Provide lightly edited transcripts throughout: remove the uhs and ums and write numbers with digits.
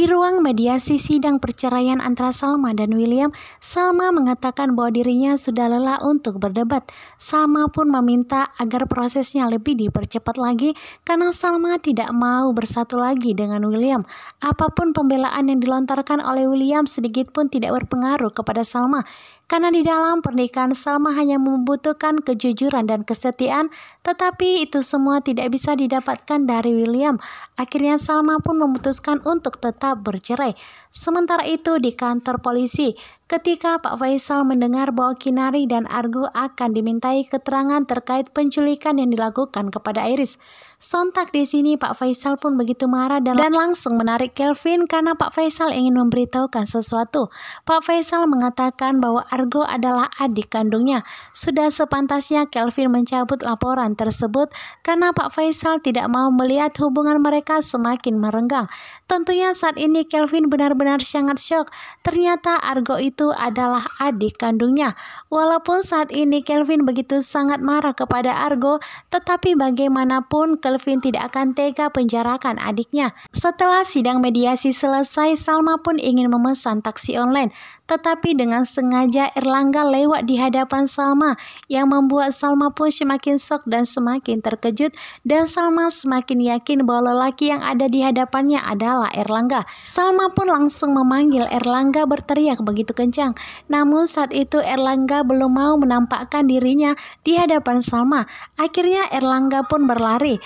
Di ruang mediasi sidang perceraian antara Salma dan William, Salma mengatakan bahwa dirinya sudah lelah untuk berdebat. Salma pun meminta agar prosesnya lebih dipercepat lagi karena Salma tidak mau bersatu lagi dengan William. Apapun pembelaan yang dilontarkan oleh William sedikit pun tidak berpengaruh kepada Salma. Karena di dalam pernikahan Salma hanya membutuhkan kejujuran dan kesetiaan, tetapi itu semua tidak bisa didapatkan dari William. Akhirnya Salma pun memutuskan untuk tetap bercerai. Sementara itu di kantor polisi, ketika Pak Faisal mendengar bahwa Kinari dan Argo akan dimintai keterangan terkait penculikan yang dilakukan kepada Iris, sontak di sini Pak Faisal pun begitu marah dan langsung menarik Kelvin karena Pak Faisal ingin memberitahukan sesuatu. Pak Faisal mengatakan bahwa Argo adalah adik kandungnya. Sudah sepantasnya Kelvin mencabut laporan tersebut karena Pak Faisal tidak mau melihat hubungan mereka semakin merenggang. Tentunya saat ini Kelvin benar-benar sangat syok. Ternyata Argo itu adalah adik kandungnya. Walaupun saat ini Kelvin begitu sangat marah kepada Argo, tetapi bagaimanapun Kelvin tidak akan tega penjarakan adiknya. Setelah sidang mediasi selesai, Salma pun ingin memesan taksi online. Tetapi dengan sengaja Erlangga lewat di hadapan Salma yang membuat Salma pun semakin shock dan semakin terkejut, dan Salma semakin yakin bahwa lelaki yang ada di hadapannya adalah Erlangga. Salma pun langsung memanggil Erlangga berteriak begitu kencang. Namun saat itu Erlangga belum mau menampakkan dirinya di hadapan Salma. Akhirnya Erlangga pun berlari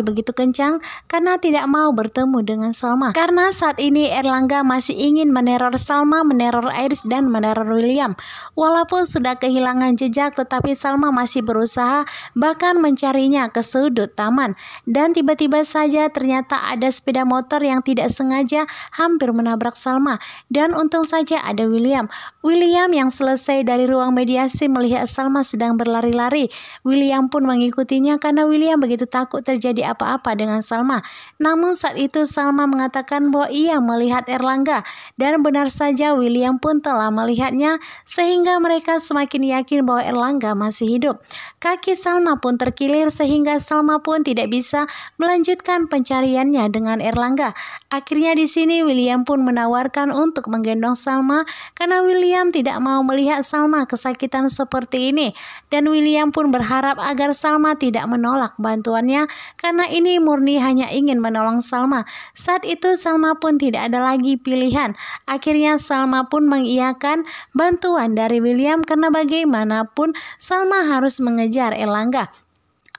begitu kencang karena tidak mau bertemu dengan Salma. Karena saat ini Erlangga masih ingin meneror Salma, meneror Iris dan meneror William. Walaupun sudah kehilangan jejak, tetapi Salma masih berusaha bahkan mencarinya ke sudut taman. Dan tiba-tiba saja ternyata ada sepeda motor yang tidak sengaja hampir menabrak Salma. Dan untung saja ada William. William yang selesai dari ruang mediasi melihat Salma sedang berlari-lari. William pun mengikutinya karena William begitu takut terjadi apa-apa dengan Salma. Namun saat itu Salma mengatakan bahwa ia melihat Erlangga, dan benar saja William pun telah melihatnya, sehingga mereka semakin yakin bahwa Erlangga masih hidup. Kaki Salma pun terkilir sehingga Salma pun tidak bisa melanjutkan pencariannya dengan Erlangga. Akhirnya di sini William pun menawarkan untuk menggendong Salma karena William tidak mau melihat Salma kesakitan seperti ini, dan William pun berharap agar Salma tidak menolak bantuannya karena ini murni hanya ingin menolong Salma. Saat itu Salma pun tidak ada lagi pilihan. Akhirnya Salma pun mengiyakan bantuan dari William karena bagaimanapun Salma harus mengejar Erlangga.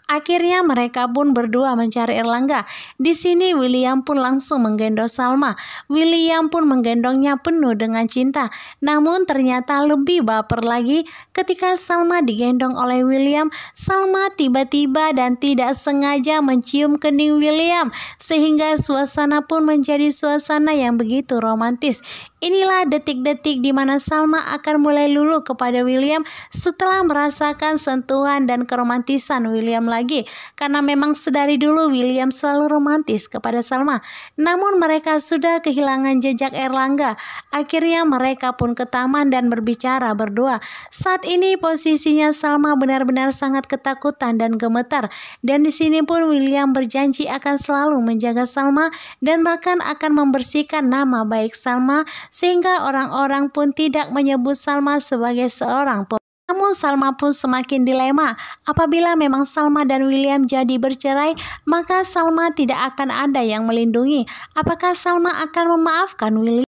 Akhirnya mereka pun berdua mencari Erlangga. Di sini William pun langsung menggendong Salma. William pun menggendongnya penuh dengan cinta. Namun ternyata lebih baper lagi ketika Salma digendong oleh William. Salma tiba-tiba dan tidak sengaja mencium kening William, sehingga suasana pun menjadi suasana yang begitu romantis. Inilah detik-detik di mana Salma akan mulai luluh kepada William setelah merasakan sentuhan dan keromantisan William lagi. Karena memang sedari dulu William selalu romantis kepada Salma. Namun mereka sudah kehilangan jejak Erlangga. Akhirnya mereka pun ke taman dan berbicara berdua. Saat ini posisinya Salma benar-benar sangat ketakutan dan gemetar. Dan di sini pun William berjanji akan selalu menjaga Salma dan bahkan akan membersihkan nama baik Salma, sehingga orang-orang pun tidak menyebut Salma sebagai seorang pembunuh. Namun Salma pun semakin dilema. Apabila memang Salma dan William jadi bercerai, maka Salma tidak akan ada yang melindungi. Apakah Salma akan memaafkan William?